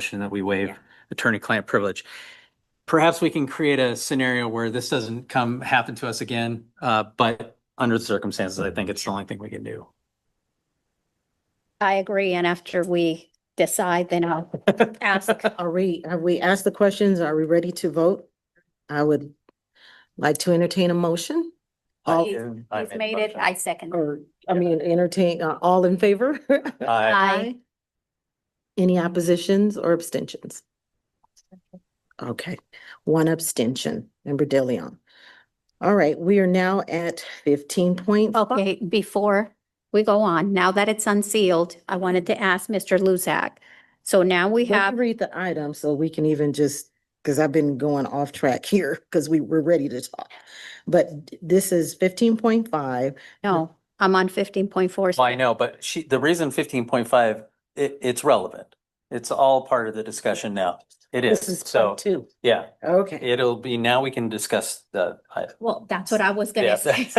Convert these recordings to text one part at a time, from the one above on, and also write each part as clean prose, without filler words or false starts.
that we waive attorney-client privilege. Perhaps we can create a scenario where this doesn't happen to us again, but under the circumstances, I think it's the only thing we can do. I agree. And after we decide, then I'll ask. Have we asked the questions? Are we ready to vote? I would like to entertain a motion. He's made it. I second. Entertain, all in favor? Aye. Any oppositions or abstentions? Okay, one abstention, Member DeLeon. All right, we are now at 15. Okay, before we go on, now that it's unsealed, I wanted to ask Mr. Luzak. So now we have, Read the item so we can even just, because I've been going off track here because we're ready to talk. But this is 15.5. no, I'm on 15.4. Well, I know, but the reason 15.5, it's relevant. It's all part of the discussion now. It is. This is So, part 2. yeah, Okay. it'll be, now we can discuss the item. Well, that's what I was gonna say.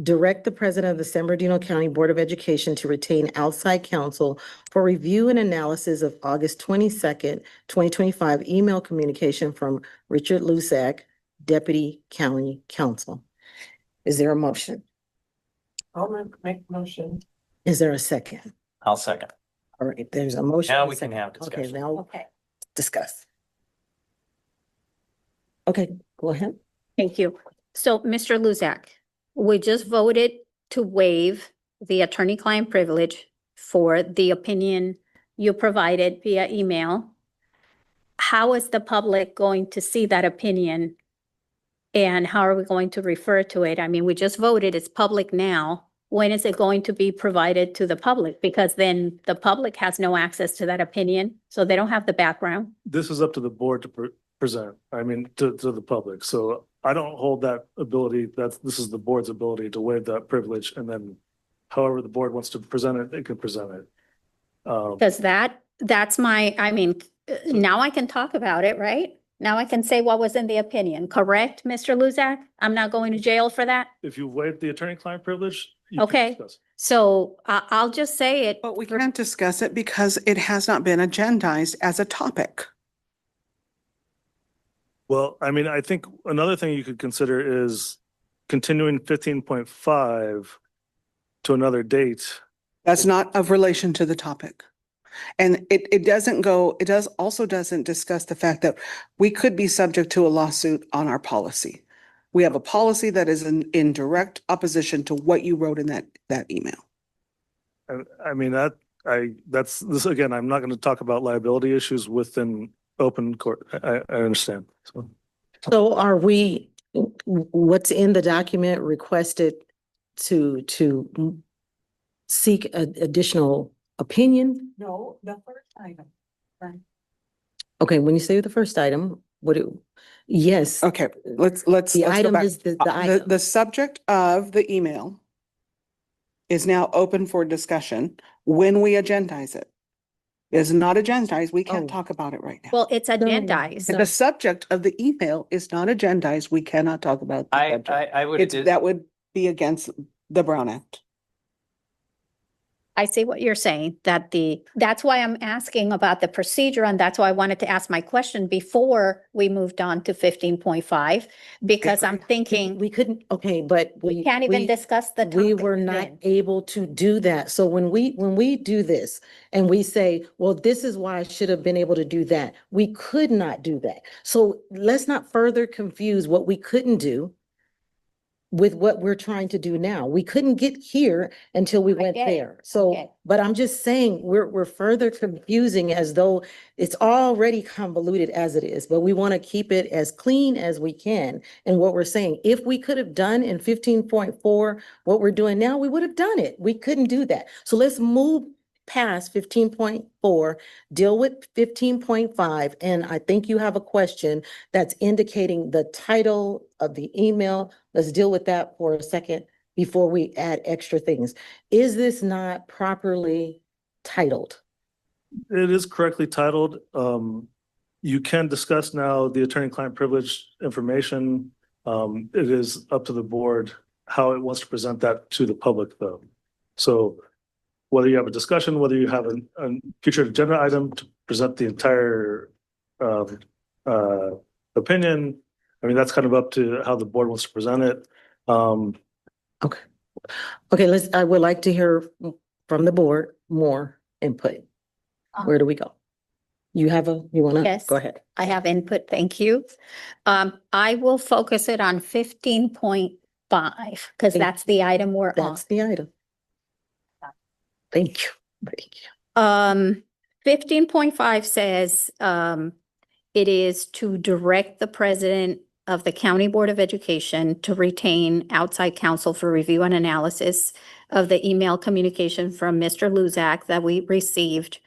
Direct the president of the San Bernardino County Board of Education to retain outside counsel for review and analysis of August 22nd, 2025 email communication from Richard Lusak, Deputy County Counsel. Is there a motion? I'll make a motion. Is there a second? I'll second. All right, there's a motion. Now and a we can second. have Okay, discussion. now Okay, discuss. Okay, go ahead. thank you. So, Mr. Luzak, we just voted to waive the attorney-client privilege for the opinion you provided via email. How is the public going to see that opinion? And how are we going to refer to it? I mean, we just voted, it's public now. When is it going to be provided to the public? Because then the public has no access to that opinion, so they don't have the background. This is up to the board to present, to the public. So I don't hold that ability. This is the board's ability to waive that privilege. And then however the board wants to present it, it can present it. Because that's my, I mean, now I can talk about it, right? Now I can say what was in the opinion, correct, Mr. Luzak? I'm not going to jail for that? If you waive the attorney-client privilege, you Okay. can discuss. So I'll just say it. But we can't discuss it because it has not been agendized as a topic. Well, I mean, I think another thing you could consider is continuing 15.5 to another date. That's not of relation to the topic. And it also doesn't discuss the fact that we could be subject to a lawsuit on our policy. We have a policy that is in direct opposition to what you wrote in that email. And I mean, that's this, again, I'm not going to talk about liability issues within open court. I understand. So are we, what's in the document requested to seek additional opinion? No, the first item. Right. Okay, when you say the first item, yes. Okay, let's The go item back. is the item. The subject of the email is now open for discussion when we agendize it. It is not agendized. We can't Oh. talk about it right now. Well, it's agendized. The subject of the email is not agendized. We cannot talk about. the subject. I would. That would be against the Brown Act. I see what you're saying, that's why I'm asking about the procedure, and that's why I wanted to ask my question before we moved on to 15.5, because I'm thinking We couldn't, okay, but we can't even discuss the we topic were not then. able to do that. So when we do this and we say, well, this is why I should have been able to do that, we could not do that. So let's not further confuse what we couldn't do with what we're trying to do now. We couldn't get here until we went get it. there. So, Okay. but I'm just saying, we're further confusing as though it's already convoluted as it is, but we want to keep it as clean as we can. And what we're saying, if we could have done in 15.4 what we're doing now, we would have done it. We couldn't do that. So let's move past 15.4, deal with 15.5. And I think you have a question that's indicating the title of the email. Let's deal with that for a second before we add extra things. Is this not properly titled? It is correctly titled. You can discuss now the attorney-client privilege information. It is up to the board how it wants to present that to the public, though. So whether you have a discussion, whether you have a future agenda item to present the entire opinion. I mean, that's kind of up to how the board wants to present it. Okay. Okay, I would like to hear from the board more input. Where do we go? You wanna? Yes. Go ahead. I have input, thank you. I will focus it on 15.5, because Okay. that's the item we're on. That's the item. Thank you. Thank you. 15.5 says, it is to direct the president of the County Board of Education to retain outside counsel for review and analysis of the email communication from Mr. Luzak that we received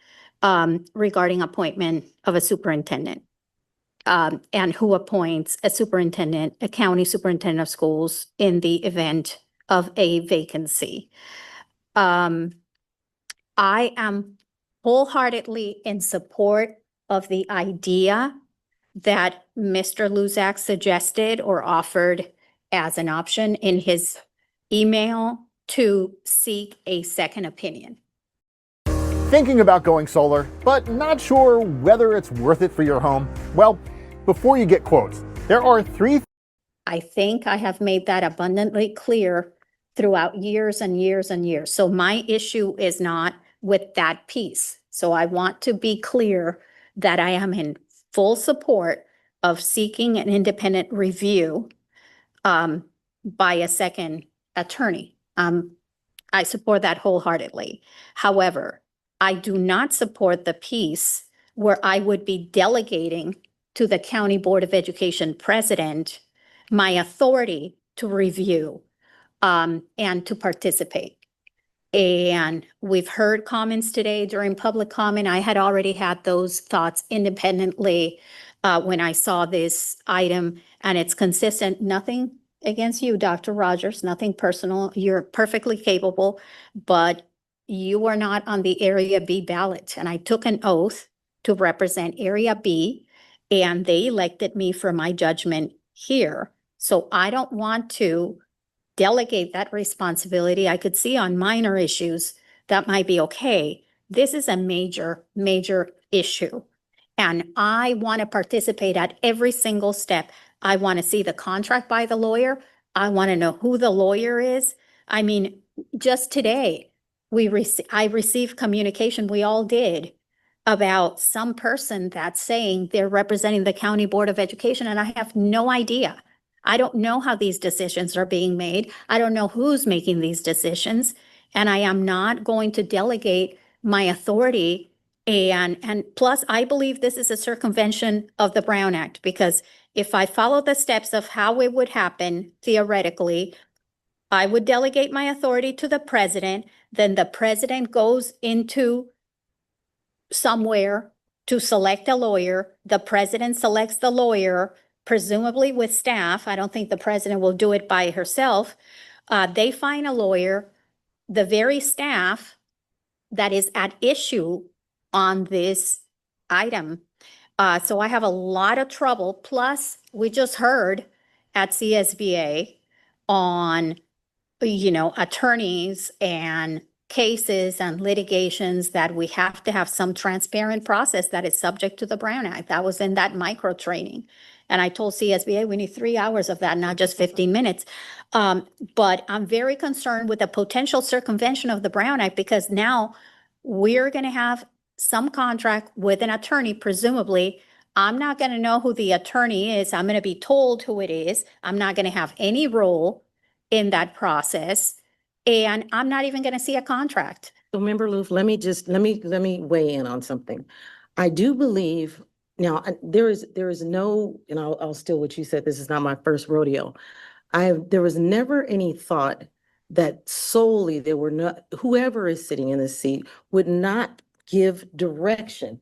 regarding appointment of a superintendent. And who appoints a superintendent, a county superintendent of schools in the event of a vacancy. I am wholeheartedly in support of the idea that Mr. Luzak suggested or offered as an option in his email to seek a second opinion. Thinking about going solar, but not sure whether it's worth it for your home? Well, before you get quotes, there are three. I think I have made that abundantly clear throughout years and years and years. So my issue is not with that piece. So I want to be clear that I am in full support of seeking an independent review by a second attorney. I support that wholeheartedly. However, I do not support the piece where I would be delegating to the County Board of Education president my authority to review and to participate. And we've heard comments today during public comment. I had already had those thoughts independently when I saw this item, and it's consistent. Nothing against you, Dr. Rogers, nothing personal. You're perfectly capable, but you are not on the Area B ballot. And I took an oath to represent Area B, and they elected me for my judgment here. So I don't want to delegate that responsibility. I could see on minor issues that might be okay. This is a major, major issue. And I want to participate at every single step. I want to see the contract by the lawyer. I want to know who the lawyer is. I mean, just today, I received communication, we all did, about some person that's saying they're representing the County Board of Education, and I have no idea. I don't know how these decisions are being made. I don't know who's making these decisions. And I am not going to delegate my authority. And plus, I believe this is a circumvention of the Brown Act, because if I follow the steps of how it would happen, theoretically, I would delegate my authority to the president. Then the president goes into somewhere to select a lawyer. The president selects the lawyer, presumably with staff. I don't think the president will do it by herself. They find a lawyer, the very staff that is at issue on this item. So I have a lot of trouble. Plus, we just heard at CSBA on, attorneys and cases and litigations that we have to have some transparent process that is subject to the Brown Act. That was in that micro training. And I told CSBA we need 3 hours of that, not just 15 minutes. But I'm very concerned with the potential circumvention of the Brown Act, because now we're going to have some contract with an attorney, presumably. I'm not going to know who the attorney is. I'm going to be told who it is. I'm not going to have any role in that process. And I'm not even going to see a contract. So Member Loof, let me weigh in on something. I do believe, now, there is no, and I'll steal what you said, this is not my first rodeo. There was never any thought that solely there were not, whoever is sitting in this seat would not give direction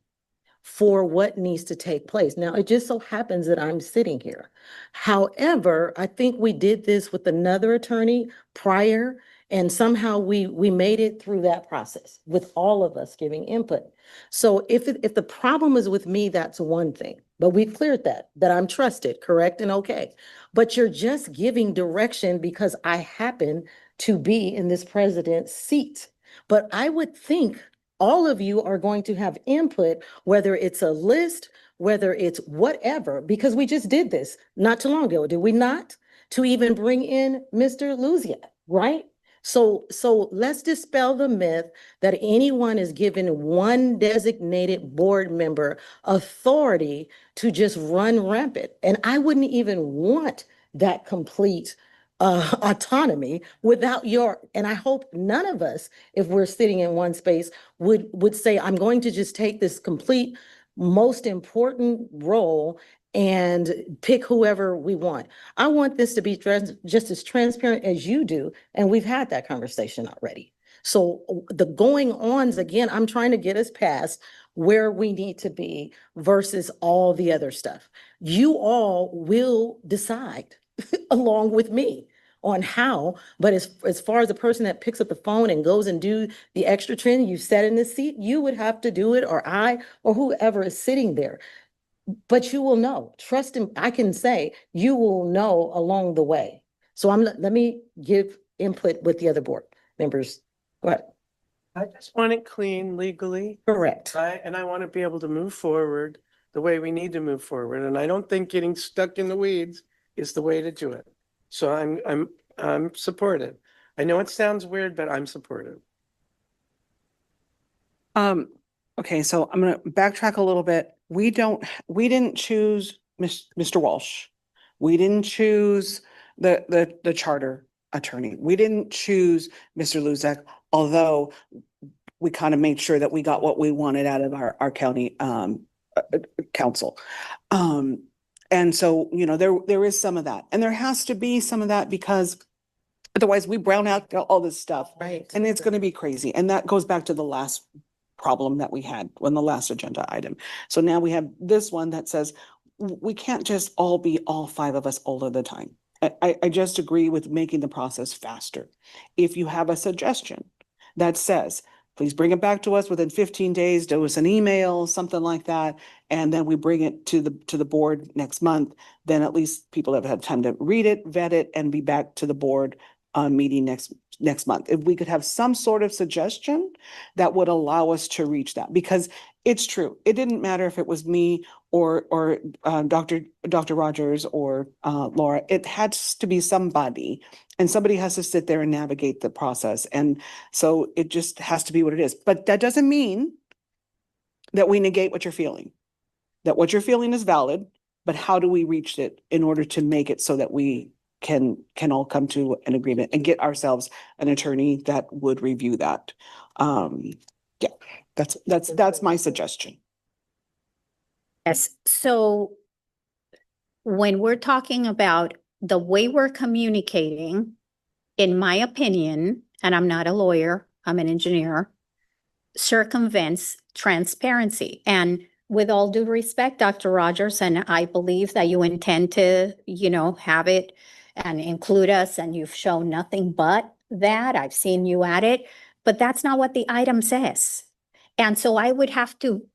for what needs to take place. Now, it just so happens that I'm sitting here. However, I think we did this with another attorney prior, and somehow we made it through that process with all of us giving input. So if the problem is with me, that's one thing, but we cleared that I'm trusted, correct, and okay. But you're just giving direction because I happen to be in this president's seat. But I would think all of you are going to have input, whether it's a list, whether it's whatever, because we just did this not too long ago, did we not? To even bring in Mr. Luziak, right? So let's dispel the myth that anyone is given one designated board member authority to just run rampant. And I wouldn't even want that complete autonomy without your, and I hope none of us, if we're sitting in one space, would say, I'm going to just take this complete most important role and pick whoever we want. I want this to be just as transparent as you do, and we've had that conversation already. So the going ons, again, I'm trying to get us past where we need to be versus all the other stuff. You all will decide along with me on how, but as far as the person that picks up the phone and goes and do the extra training, you sat in the seat, you would have to do it, or I, or whoever is sitting there. But you will know, trust him, I can say, you will know along the way. So let me give input with the other board members. Go ahead. I just want it clean legally, Correct. right? And I want to be able to move forward the way we need to move forward. And I don't think getting stuck in the weeds is the way to do it. So I'm supportive. I know it sounds weird, but I'm supportive. Okay, so I'm gonna backtrack a little bit. We didn't choose Mr. Walsh. We didn't choose the charter attorney. We didn't choose Mr. Luziak, although we kind of made sure that we got what we wanted out of our county council. And so, you know, there is some of that, and there has to be some of that, because otherwise we brown out all this stuff. Right. And it's gonna be crazy. And that goes back to the last problem that we had on the last agenda item. So now we have this one that says, we can't just all be all five of us all of the time. I just agree with making the process faster. If you have a suggestion that says, please bring it back to us within 15 days, do us an email, something like that, and then we bring it to the board next month, then at least people have had time to read it, vet it, and be back to the board meeting next month. If we could have some sort of suggestion that would allow us to reach that, because it's true. It didn't matter if it was me or Dr. Rogers or Laura. It has to be somebody, and somebody has to sit there and navigate the process. And so it just has to be what it is. But that doesn't mean that we negate what you're feeling, that what you're feeling is valid, but how do we reach it in order to make it so that we can all come to an agreement and get ourselves an attorney that would review that. Yeah, that's my suggestion. Yes, so when we're talking about the way we're communicating, in my opinion, and I'm not a lawyer, I'm an engineer, circumvents transparency. And with all due respect, Dr. Rogers, and I believe that you intend to, have it and include us, and you've shown nothing but that. I've seen you at it, but that's not what the item says. And so I would have to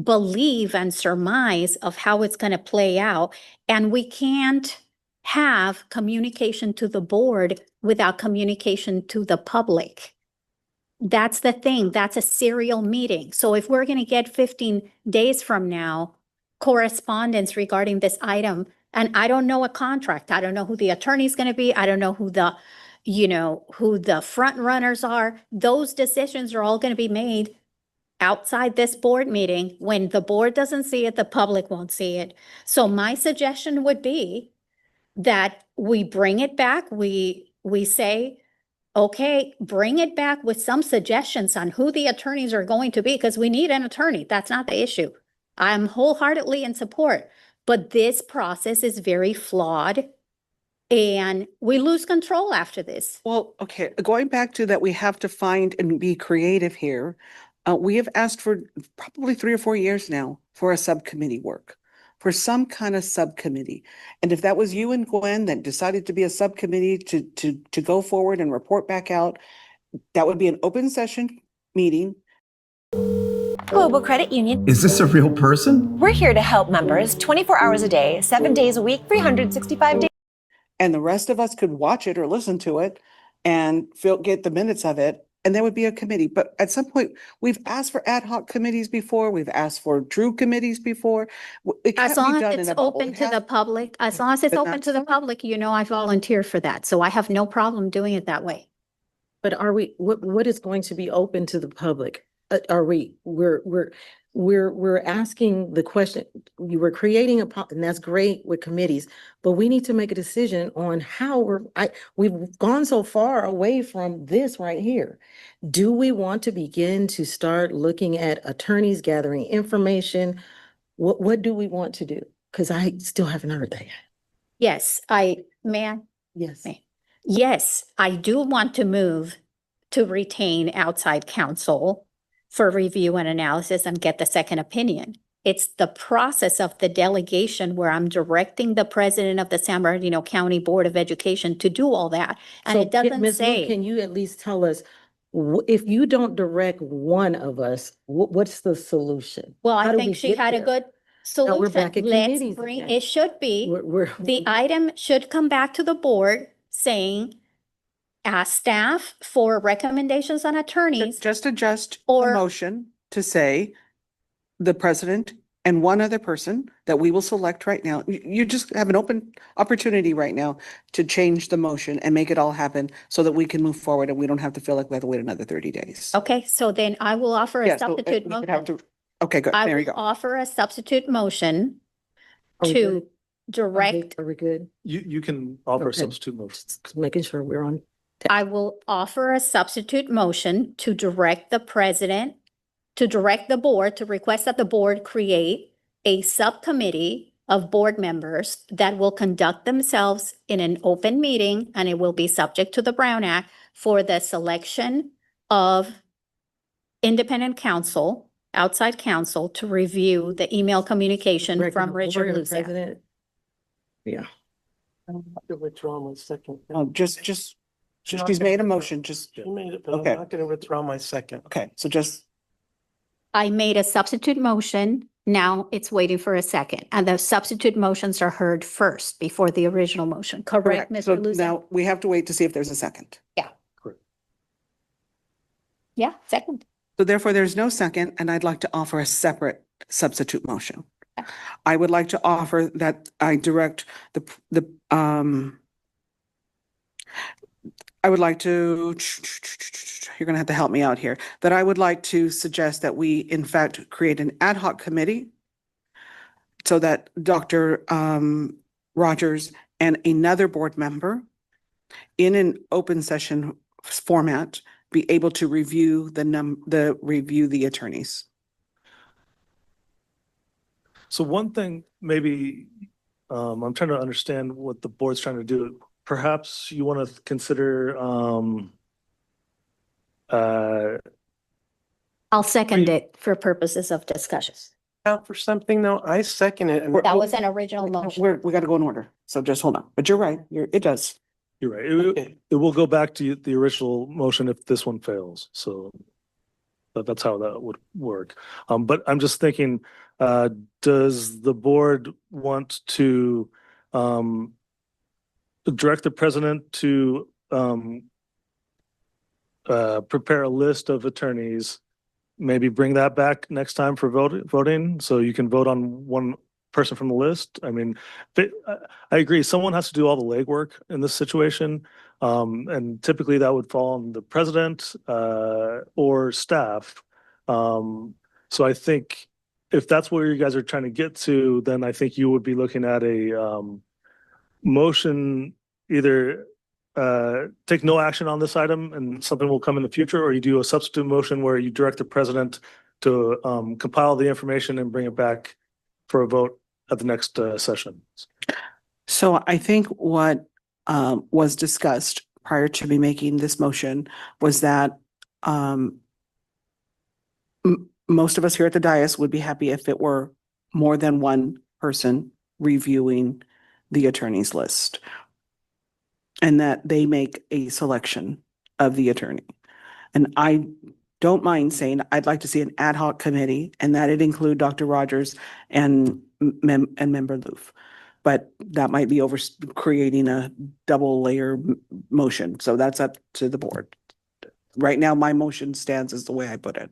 believe and surmise of how it's going to play out. And we can't have communication to the board without communication to the public. That's the thing. That's a serial meeting. So if we're going to get 15 days from now, correspondence regarding this item, and I don't know a contract, I don't know who the attorney's going to be, I don't know who the front runners are. Those decisions are all going to be made outside this board meeting. When the board doesn't see it, the public won't see it. So my suggestion would be that we bring it back. We say, okay, bring it back with some suggestions on who the attorneys are going to be, because we need an attorney. That's not the issue. I'm wholeheartedly in support, but this process is very flawed and we lose control after this. Well, okay, going back to that, we have to find and be creative here. We have asked for probably 3 or 4 years now for a subcommittee work, for some kind of subcommittee. And if that was you and Gwen that decided to be a subcommittee to go forward and report back out, that would be an open session meeting. Global Credit Union. Is this a real person? We're here to help members 24 hours a day, 7 days a week, 365 days. And the rest of us could watch it or listen to it and get the minutes of it and there would be a committee, but at some point, we've asked for ad hoc committees before, we've asked for true committees before. It As can't be long as done in it's a bubble. open It to has- the public, as long as it's But open to the that's- public, you know, I volunteer for that. So I have no problem doing it that way. But are we, what is going to be open to the public? Are we're asking the question, you were creating and that's great with committees, but we need to make a decision on how we've gone so far away from this right here. Do we want to begin to start looking at attorneys gathering information? What do we want to do? Because I still haven't heard that yet. Yes, may I? Yes. May. Yes, I do want to move to retain outside counsel for review and analysis and get the second opinion. It's the process of the delegation where I'm directing the president of the San Bernardino County Board of Education to do all that. And So, it doesn't Ms. Wu, say, can you at least tell us, if you don't direct one of us, what's the solution? well, How I do we think she get had a there? good Now we're solution. back at Let's committees bring, again. it should be, We're. the item should come back to the board saying, ask staff for recommendations on attorneys. Just adjust the Or- motion to say the president and one other person that we will select right now. You just have an open opportunity right now to change the motion and make it all happen so that we can move forward and we don't have to feel like we have to wait another 30 days. Okay, so then I will offer a Yeah, so, substitute we could have motion. to, okay, good. I There you will go. offer a substitute motion Are we to good? direct, Are we good? You can offer a Okay. substitute motion. Just making sure we're on. I will offer a substitute motion to direct the president, to direct the board, to request that the board create a subcommittee of board members that will conduct themselves in an open meeting, and it will be subject to the Brown Act for the selection of independent counsel, outside counsel, to review the email communication Directing from the Richard board and the Luzak. president. Yeah. I'm not gonna withdraw my second. She's made a motion, just, She made it, but I'm Okay. not gonna withdraw my second. okay, so just, I made a substitute motion. Now it's waiting for a second. And the substitute motions are heard first before the original motion. Correct, correct. So Mr. Luzak? now we have to wait to see if there's a second. Yeah, second. So therefore, there's no second, and I'd like to offer a separate substitute motion. I would like to offer that I direct I would like to, you're gonna have to help me out here, that I would like to suggest that we in fact create an ad hoc committee so that Dr. Rogers and another board member in an open session format be able to review review the attorneys. So one thing, maybe, I'm trying to understand what the board's trying to do. Perhaps you want to consider, I'll second it for purposes of discussion. Out for something though, I second it. And That was an original motion. We gotta go in order, so just hold on. But you're right, it does. you're right. Okay. It will go back to the original motion if this one fails. So that's how that would work. But I'm just thinking, does the board want to, direct the president to, prepare a list of attorneys, maybe bring that back next time for voting, so you can vote on one person from the list? I mean, I agree, someone has to do all the legwork in this situation. And typically that would fall on the president, or staff. So I think if that's where you guys are trying to get to, then I think you would be looking at a, motion, either take no action on this item and something will come in the future, or you do a substitute motion where you direct the president to compile the information and bring it back for a vote at the next session. So I think what was discussed prior to me making this motion was that most of us here at the dais would be happy if it were more than one person reviewing the attorney's list, and that they make a selection of the attorney. And I don't mind saying I'd like to see an ad hoc committee and that it include Dr. Rogers and Member Loof. But that might be creating a double layer motion. So that's up to the board. right now, my motion stands as the way I put it.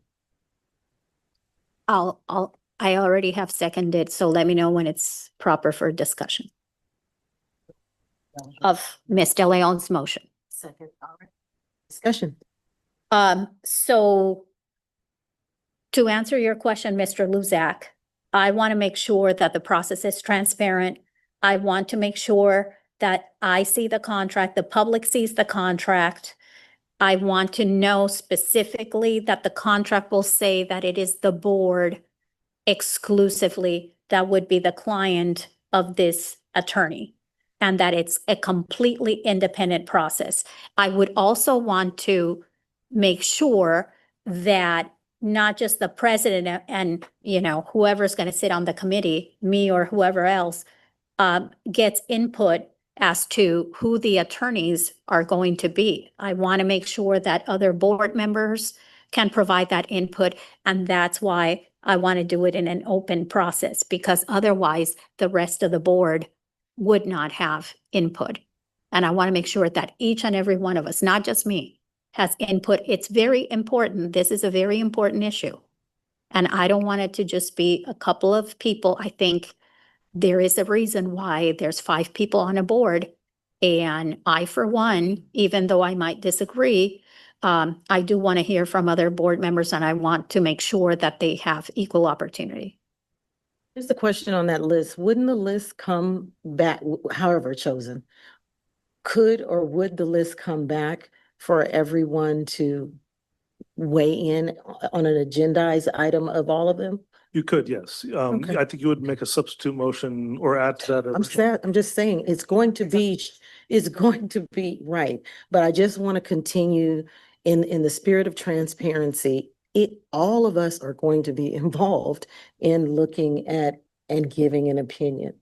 I already have seconded, so let me know when it's proper for discussion of Ms. De Leon's motion. Second, all right. Discussion. So to answer your question, Mr. Luzak, I want to make sure that the process is transparent. I want to make sure that I see the contract, the public sees the contract. I want to know specifically that the contract will say that it is the board exclusively that would be the client of this attorney, and that it's a completely independent process. I would also want to make sure that not just the president and, you know, whoever's going to sit on the committee, me or whoever else, gets input as to who the attorneys are going to be. I want to make sure that other board members can provide that input, and that's why I want to do it in an open process, because otherwise the rest of the board would not have input. And I want to make sure that each and every one of us, not just me, has input. It's very important. This is a very important issue. And I don't want it to just be a couple of people. I think there is a reason why there's 5 people on a board. And I, for one, even though I might disagree, I do want to hear from other board members, and I want to make sure that they have equal opportunity. Here's the question on that list. Wouldn't the list come back, however chosen? Could or would the list come back for everyone to weigh in on an agendized item of all of them? You could, yes. Okay. I think you would make a substitute motion or add to that. I'm just saying, it's going to be right, but I just want to continue in the spirit of transparency. All of us are going to be involved in looking at and giving an opinion.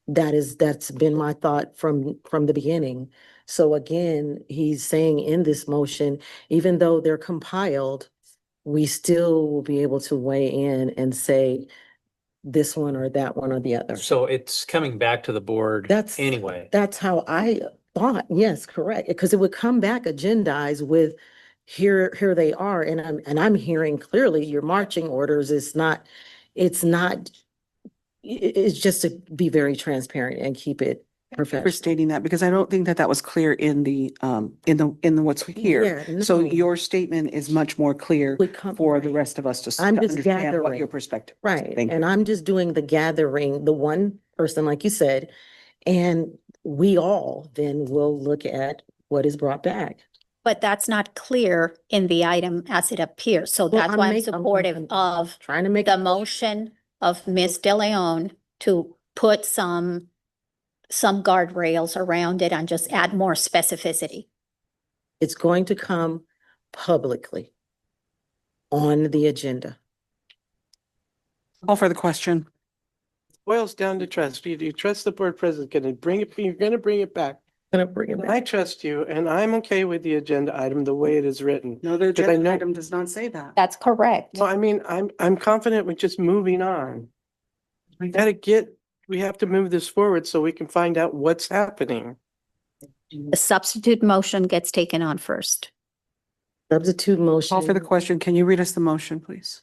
That's been my thought from the beginning. So again, he's saying in this motion, even though they're compiled, we still will be able to weigh in and say this one or that one or the other. So it's coming back to the board That's anyway. That's how I thought. Yes, correct. Because it would come back agendized with here they are. And I'm hearing clearly your marching orders is not, it's just to be very transparent and keep it For professional. stating that, because I don't think that was clear in the what's here. Yeah, So no. your statement is much more clear Would come- for the right. rest of us to I'm to just understand what gathering. your perspective. is. Right, Thank and you. I'm just doing the gathering, the one person, like you said, and we all then will look at what is brought back. But that's not clear in the item as it appears. So Well, that's I'm why I'm make- I'm- supportive I'm of Trying to make. the motion of Ms. De Leon to put some guardrails around it and just add more specificity. It's going to come publicly on the agenda. Call for the question. Boils down to trust. Do you trust the board president? You're gonna bring it back. Gonna bring it I back. trust you, and I'm okay with the agenda item the way it is written. No, the 'Cause I agenda know- item does not say that. That's correct. No, I mean, I'm confident with just moving on. We have to move this forward so we can find out what's happening. The substitute motion gets taken on first. Substitute motion. Call for the question. Can you read us the motion, please?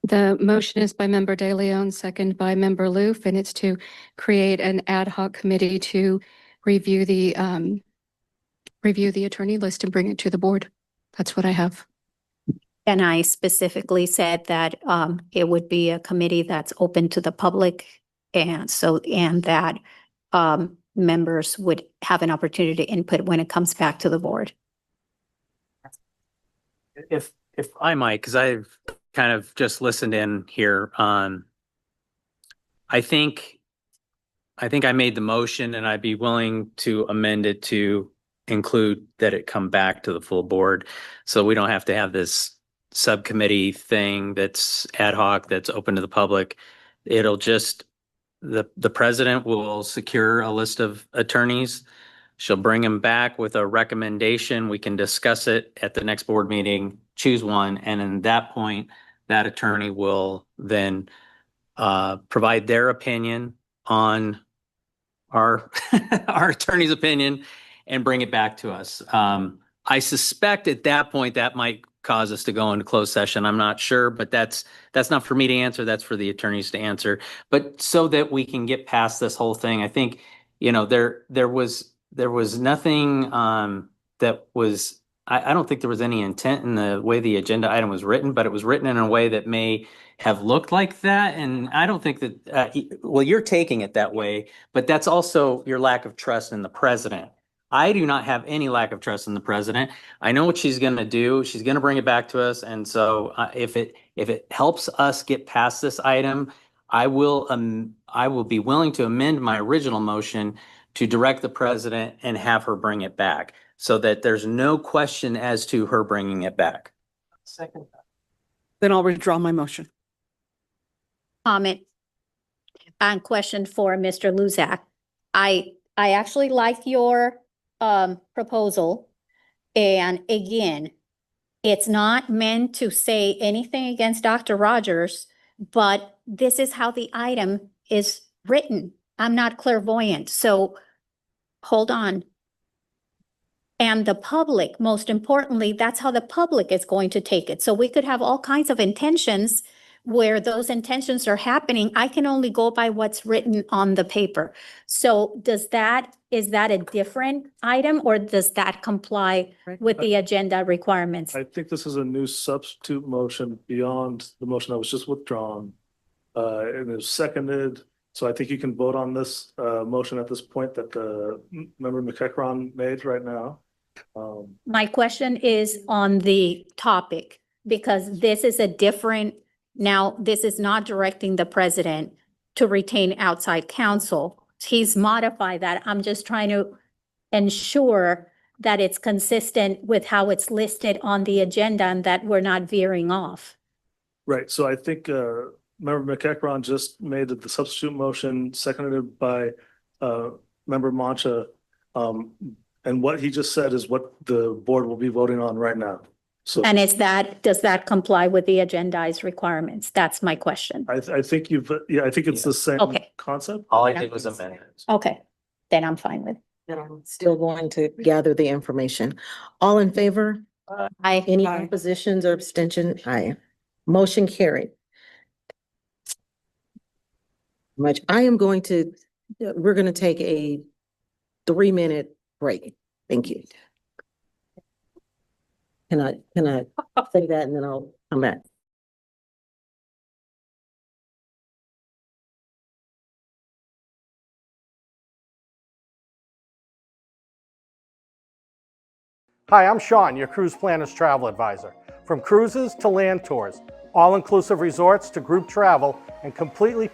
The motion is by member De Leon, second by member Loof, and it's to create an ad hoc committee to review the attorney list and bring it to the board. That's what I have. And I specifically said that it would be a committee that's open to the public, and that members would have an opportunity to input when it comes back to the board. If I might, because I've kind of just listened in here, I think I made the motion, and I'd be willing to amend it to include that it come back to the full board. So we don't have to have this subcommittee thing that's ad hoc, that's open to the public. It'll just, the president will secure a list of attorneys. She'll bring them back with a recommendation. We can discuss it at the next board meeting, choose one, and in that point, that attorney will then provide their opinion on our our attorney's opinion and bring it back to us. I suspect at that point that might cause us to go into closed session. I'm not sure, but that's not for me to answer. That's for the attorneys to answer. But so that we can get past this whole thing, I think, there was nothing that was. I don't think there was any intent in the way the agenda item was written, but it was written in a way that may have looked like that. And I don't think that, well, you're taking it that way, but that's also your lack of trust in the president. I do not have any lack of trust in the president. I know what she's going to do. She's going to bring it back to us. And so if it helps us get past this item, I will be willing to amend my original motion to direct the president and have her bring it back so that there's no question as to her bringing it back. Second. Then I'll withdraw my motion. Comment and question for Mr. Luzak. I actually like your proposal. And again, it's not meant to say anything against Dr. Rogers, but this is how the item is written. I'm not clairvoyant, so hold on. And the public, most importantly, that's how the public is going to take it. So we could have all kinds of intentions where those intentions are happening. I can only go by what's written on the paper. So is that a different item or does that comply with the agenda requirements? I think this is a new substitute motion beyond the motion that was just withdrawn. And it was seconded. So I think you can vote on this motion at this point that Member McEachron made right now. My question is on the topic, because this is a different, now this is not directing the president to retain outside counsel. He's modified that. I'm just trying to ensure that it's consistent with how it's listed on the agenda and that we're not veering off. Right. So I think Member McEachron just made the substitute motion, seconded by Member Mancha. And what he just said is what the board will be voting on right now. So And does that comply with the agendized requirements? That's my question. I think I think it's the same Okay. concept. All I did was amend it. Okay, then I'm fine with. And I'm still going to gather the information. All in favor? Any Aye. oppositions or abstention? Aye. Motion carried. I am going to, we're going to take a 3-minute break. Thank you. Can I say that and then I'll come back? Hi, I'm Sean, your Cruise Planner's travel advisor. From cruises to land tours, all-inclusive resorts to group travel, and completely